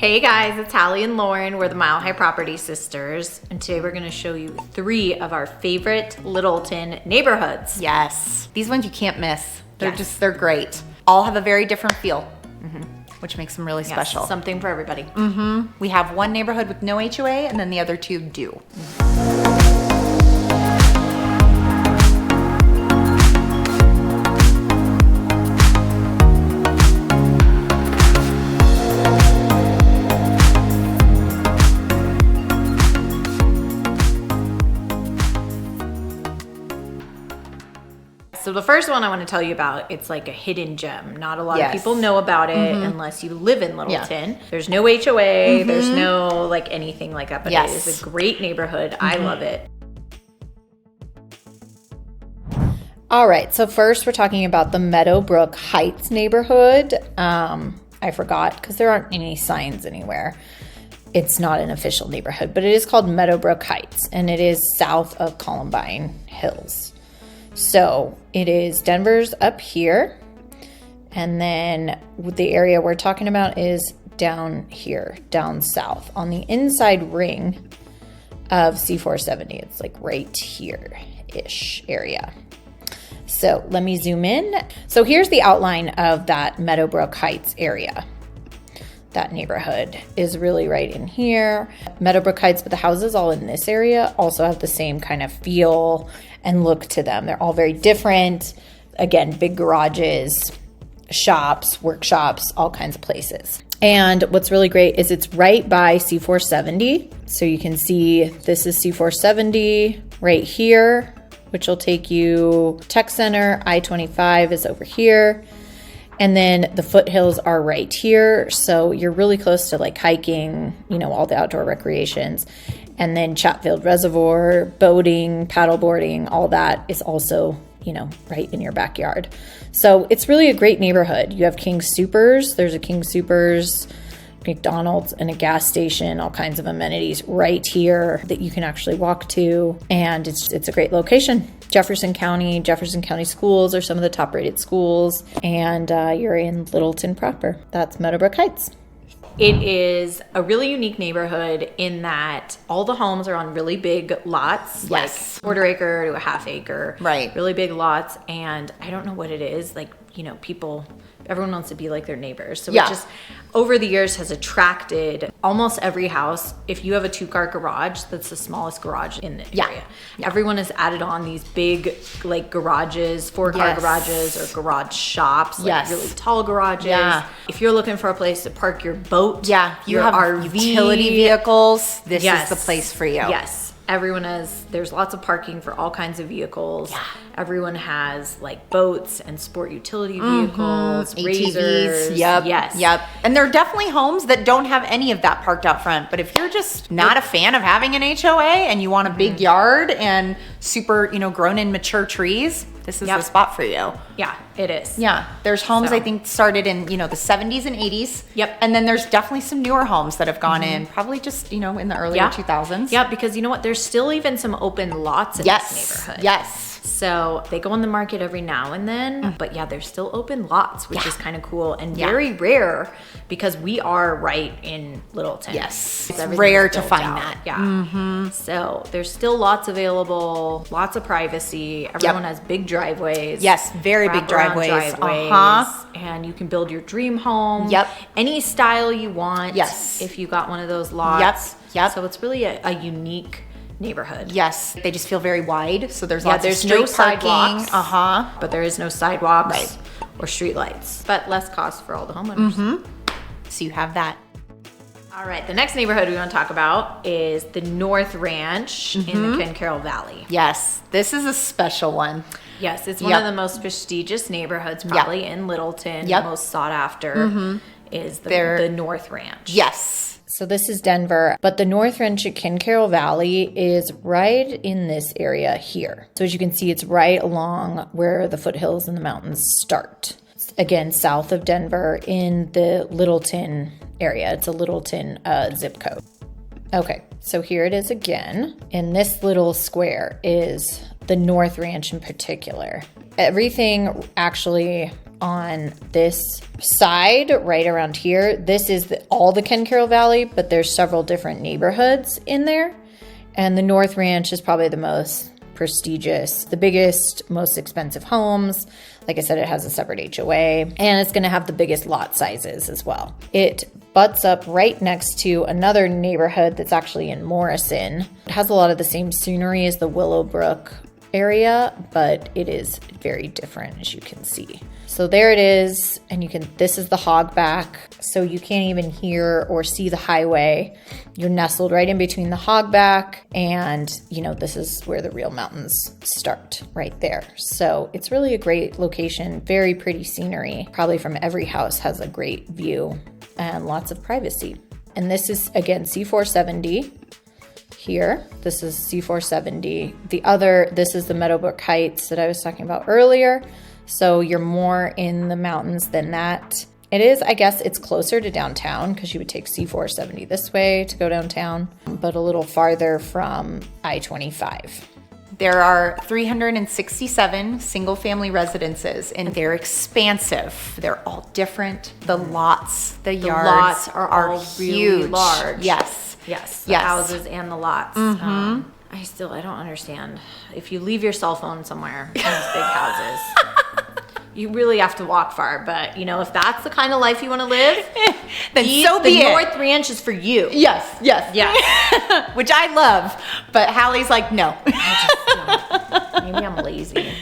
Hey guys, it's Hallie and Lauren. We're the Mile High Property Sisters, and today we're going to show you 3 of our favorite Littleton neighborhoods. Yes, these ones you can't miss. They're great. All have a very different feel, which makes them really special. Something for everybody. We have one neighborhood with no HOA, and then the other 2 do. So the first one I want to tell you about, it's like a hidden gem. Not a lot of people know about it unless you live in Littleton. There's no HOA, there's no like anything like that, but it is a great neighborhood. I love it. All right, so first we're talking about the Meadowbrook Heights neighborhood. I forgot because there aren't any signs anywhere. It's not an official neighborhood, but it is called Meadowbrook Heights, and it is south of Columbine Hills. So it is Denver's up here, and then the area we're talking about is down here, down south on the inside ring of C470. It's like right here-ish area. So let me zoom in. So here's the outline of that Meadowbrook Heights area. That neighborhood is really right in here. Meadowbrook Heights, but the houses all in this area also have the same kind of feel and look to them. They're all very different. Again, big garages, shops, workshops, all kinds of places. And what's really great is it's right by C470. So you can see this is C470 right here, which will take you Tech Center. I-25 is over here. And then the foothills are right here. So you're really close to like hiking, you know, all the outdoor recreations. And then Chatfield Reservoir, boating, paddleboarding, all that is also, you know, right in your backyard. So it's really a great neighborhood. You have King Supers. There's a King Supers, McDonald's, and a gas station, all kinds of amenities right here that you can actually walk to. And it's a great location. Jefferson County schools are some of the top rated schools, and you're in Littleton proper. That's Meadowbrook Heights. It is a really unique neighborhood in that all the homes are on really big lots, like quarter acre to a half acre, Right. Really big lots. And I don't know what it is, like, you know, everyone wants to be like their neighbors. So it just, over the years, has attracted almost every house. If you have a 2-car garage, that's the smallest garage in the area. Everyone has added on these big, like, garages, 4-car garages or garage shops, like really tall garages. If you're looking for a place to park your boat, you have RV, utility vehicles, this is the place for you. Yes. There's lots of parking for all kinds of vehicles. Everyone has like boats and sport utility vehicles, razors. Yep. And there are definitely homes that don't have any of that parked out front. But if you're just not a fan of having an HOA and you want a big yard and super, you know, grown in mature trees, this is the spot for you. Yeah, it is. Yeah. There's homes I think started in, you know, the 70s and 80s. Yep. And then there's definitely some newer homes that have gone in probably just, you know, in the earlier 2000s. Yeah, because you know what? There's still even some open lots in this neighborhood. Yes. So they go on the market every now and then, but there's still open lots, which is kind of cool and very rare because we are right in Littleton. Yes. It's rare to find that. Yeah. So there's still lots available, lots of privacy. Everyone has big driveways. Yes, very big driveways. And you can build your dream home. Yep. Any style you want. Yes. If you got one of those lots. Yep. So it's really a unique neighborhood. Yes, they just feel very wide. So there's lots of street no parking. sidewalks. But there is no sidewalks or street lights. But less cost for all the homeowners. So you have that. All right, the next neighborhood we want to talk about is the North Ranch in the Caryl Valley. Yes, this is a special one. Yes, it's one of the most prestigious neighborhoods probably in Littleton. The most sought after is the North Ranch. Yes. So this is Denver, but the North Ranch at Caryl Valley is right in this area here. So as you can see, it's right along where the foothills and the mountains start. Again, south of Denver in the Littleton area. It's a Littleton zip code. Okay, so here it is again. In this little square is the North Ranch in particular. Everything actually on this side, right around here, this is all the Ken Caryl Valley, but there's several different neighborhoods in there. And the North Ranch is probably the most prestigious, the biggest, most expensive homes. Like I said, it has a separate HOA, and it's going to have the biggest lot sizes as well. It butts up right next to another neighborhood that's actually in Morrison. It has a lot of the same scenery as the Willowbrook area, but it is very different, as you can see. So there it is, and this is the hogback, so you can't even hear or see the highway. You're nestled right in between the hogback, and this is where the real mountains start, right there. So it's really a great location, very pretty scenery. Probably from every house has a great view and lots of privacy. And this is, again, C470. Here, this is C470. This is the Meadowbrook Heights that I was talking about earlier. So you're more in the mountains than that. It is, I guess it's closer to downtown because you would take C470 this way to go downtown, but a little farther from I-25. There are 367 single-family residences, and they're expansive. They're all different. The lots, the yards lots are all huge. really large. Yes. Yes, the houses and the lots. I don't understand. If you leave your cell phone somewhere in these big houses, you really have to walk far. But, if that's the kind of life you want to live, then so be it. The North Ranch is for you. Yes. Yeah. Which I love, but Hallie's like, no. Maybe I'm lazy.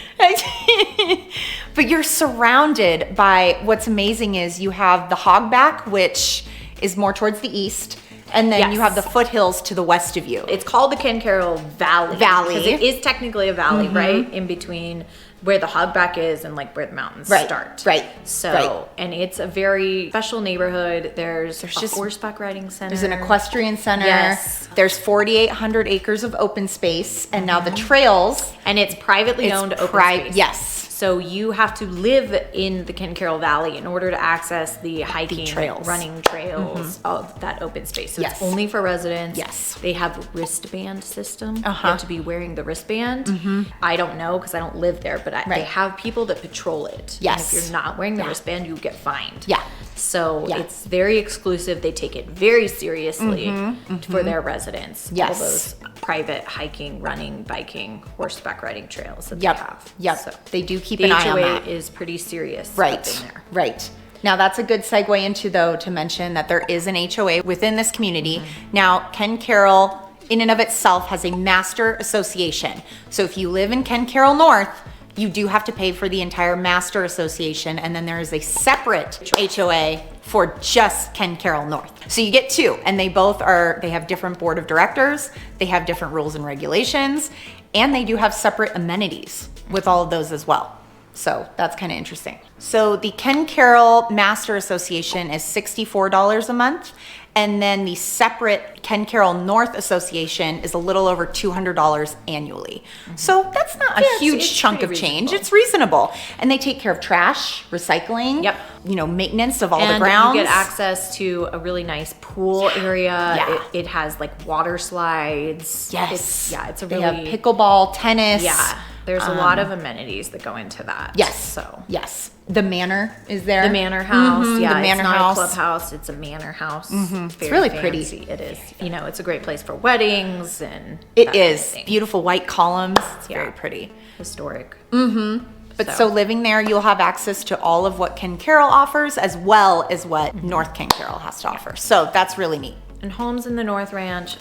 But you're surrounded by, what's amazing is you have the hogback, which is more towards the east. And then you have the foothills to the west of you. It's called the Ken Caryl Valley. Because it is technically a valley, right? In between where the hogback is and where the mountains start. Right. So, and it's a very special neighborhood. There's a horseback riding center. There's an equestrian center. Yes. There's 4,800 acres of open space. And now the trails. And it's privately owned open space. Yes. So you have to live in the Ken Caryl Valley in order to access the hiking, trails. running trails of that open space. So it's only for residents. Yes. They have a wristband system. You have to be wearing the wristband. I don't know because I don't live there, but they have people that patrol it. Yes. And if you're not wearing the wristband, you get fined. Yeah. So it's very exclusive. They take it very seriously for their residents. Yes. All those private hiking, running, biking, horseback riding trails that they have. Yep. So they do keep the an eye on HOA that. is pretty serious. Right. Up in there. Right. Now that's a good segue into, though, to mention that there is an HOA within this community. Now, Ken Caryl in and of itself has a master association. So if you live in Ken Caryl North, you do have to pay for the entire master association, and then there is a separate HOA for just Ken Caryl North. So you get two, and they have different board of directors, they have different rules and regulations, and they do have separate amenities with all of those as well. So that's kind of interesting. So the Ken Caryl Master Association is $64 a month. And then the separate Ken Caryl North Association is a little over $200 annually. So that's not a huge chunk of change. It's reasonable. And they take care of trash, recycling, maintenance of all the grounds. You get access to a really nice pool area. It has water slides. Yes. It's a they really... have pickleball, tennis. Yeah. There's a lot of amenities that go into that. Yes. Yes. The manor is there. The manor house. Yeah. The manor it's not house. a clubhouse. It's a manor house. It's really fancy. pretty. It is. It's a great place for weddings and it is. Beautiful white columns. It's very pretty. Historic. But so living there, you'll have access to all of what Ken Caryl offers as well as what North Ken Caryl has to offer. So that's really neat. And homes in the North Ranch,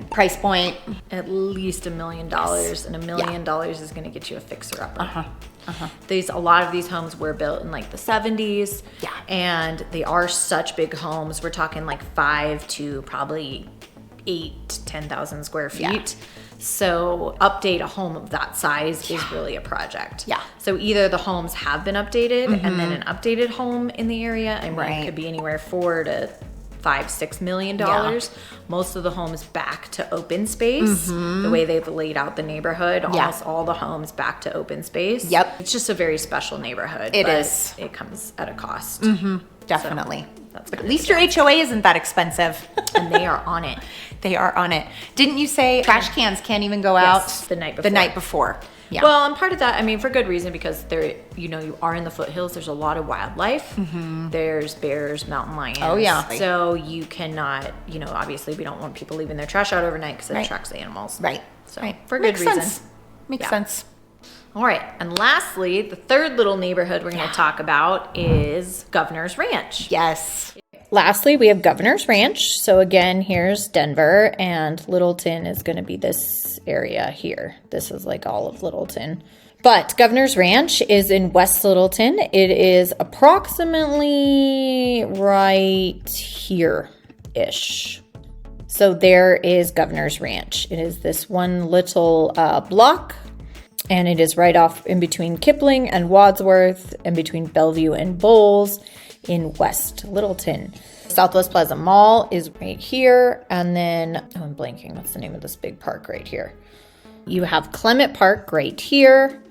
price point, at least $1 million, and $1 million is going to get you a fixer-upper. A lot of these homes were built in the 70s, and they are such big homes. We're talking 5 to probably 8 to 10,000 square feet. So update a home of that size is really a project. So either the homes have been updated, and then an updated home in the area, it could be anywhere $4 to $5-6 million. Most of the homes back to open space. The way they've laid out the neighborhood, almost all the homes back to open space. It's just a very special neighborhood. It is. It comes at a cost. Definitely. So but at least your HOA isn't that expensive. And they are on it. They are on it. Didn't you say trash cans can't even go out the night before? The night before. Yeah. Well, and part of that, I mean, for good reason, because there, you are in the foothills. There's a lot of wildlife. There's bears, mountain lions. Oh, yeah. So you cannot, obviously we don't want people leaving their trash out overnight because it attracts the animals. Right. So Right. for good reason. Makes sense. All right. And lastly, the third little neighborhood we're going to talk about is Governor's Ranch. Yes. Lastly, we have Governor's Ranch. So again, here's Denver, and Littleton is going to be this area here. This is like all of Littleton. But Governor's Ranch is in West Littleton. It is approximately right here-ish. So there is Governor's Ranch. It is this one little block, and it is right off in between Kipling and Wadsworth, and between Bellevue and Bowles in West Littleton. Southwest Plaza Mall is right here, and then, I'm blanking, what's the name of this big park right here? You have Clement Park right here,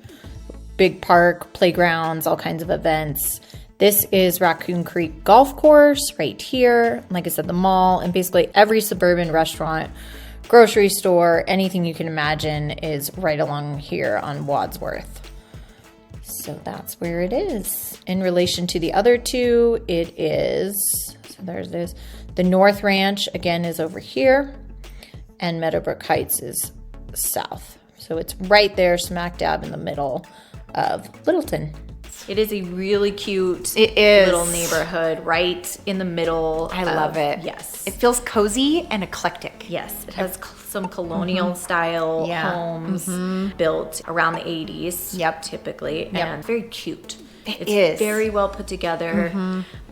big park, playgrounds, all kinds of events. This is Raccoon Creek Golf Course right here. Like I said, the mall, and basically every suburban restaurant, grocery store, anything you can imagine is right along here on Wadsworth. So that's where it is. In relation to the other two, it is, so there's this. The North Ranch, again, is over here, and Meadowbrook Heights is south. So it's right there, smack dab in the middle of Littleton. It is a really cute little neighborhood right in the middle. I love it. Yes. It feels cozy and eclectic. Yes. It has some colonial style homes built around the 80s. Yep. Typically. And very cute. It It's is. very well put together.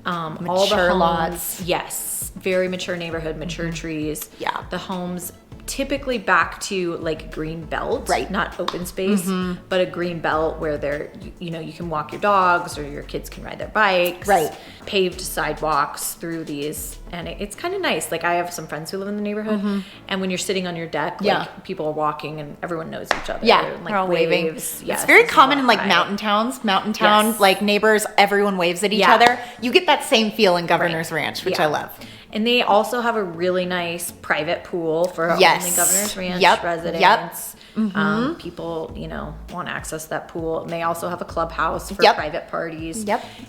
All the Mature homes, lots. yes. Very mature neighborhood, mature trees. Yeah. The homes typically back to like a green belt, Right. not open space, but a green belt where there, you can walk your dogs or your kids can ride their bikes. Right. Paved sidewalks through these, and it's kind of nice. Like I have some friends who live in the neighborhood, and when you're sitting on your deck, like people are walking and everyone knows each other. Yeah, and, like, they're all waving. waves. It's very common in like mountain towns, Yes. like neighbors, everyone waves at each other. You get that same feel in Governor's Ranch, which I love. And they also have a really nice private pool for only Governor's Ranch residents. People, want access to that pool. And they also have a clubhouse for private parties.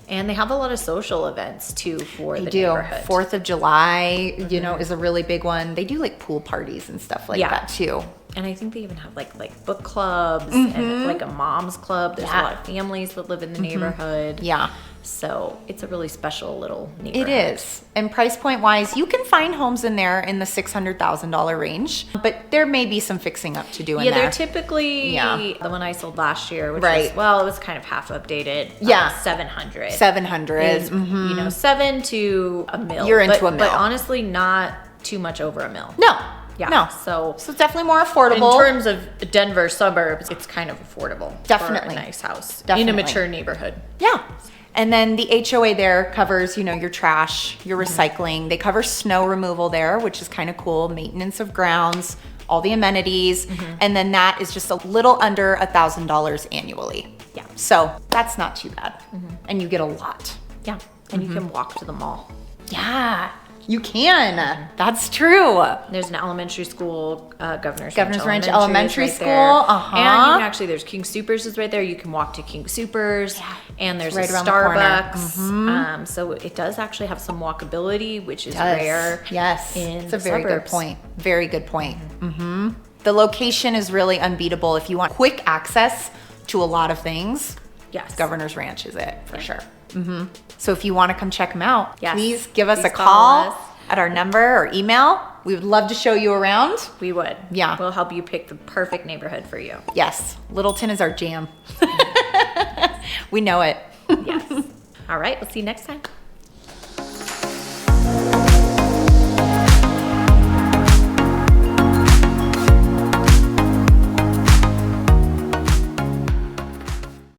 And they have a lot of social events too for the neighborhood. 4th of July, is a really big one. They do like pool parties and stuff like that too. And I think they even have like book clubs and like a mom's club. There's a lot of families that live in the neighborhood. Yeah. So it's a really special little neighborhood. It is. And price point wise, you can find homes in there in the $600,000 range, but there may be some fixing up to do in there. Yeah, they're typically the one I sold last year, which was, well, it was kind of half updated. Yeah. 700. 700. 7 to a mil. You're into a mil. But honestly, not too much over a mil. No. Yeah. No. So it's definitely more affordable. In terms of Denver suburbs, it's kind of affordable. Definitely. For a nice house. Definitely. In a mature neighborhood. Yeah. And then the HOA there covers, your trash, your recycling. They cover snow removal there, which is kind of cool. Maintenance of grounds, all the amenities. And then that is just a little under $1,000 annually. Yeah. So that's not too bad. And you get a lot. Yeah. And you can walk to the mall. Yeah. You can. That's true. There's an elementary school, Governor's Ranch Elementary right School. There. And you can there's King Soopers is right there. You can walk to King Soopers. Yeah. And there's right a around Starbucks. So it does actually have some walkability, which is rare. Yes. It's a very good suburbs. point. Very good point. The location is really unbeatable. If you want quick access to a lot of things, yes, Governor's Ranch is it for sure. So if you want to come check them out, please give us a call call us at our number or email. We would love to show you around. We would. Yeah. We'll help you pick the perfect neighborhood for you. Yes. Littleton is our jam. We know it. Yes. All right. We'll see you next time.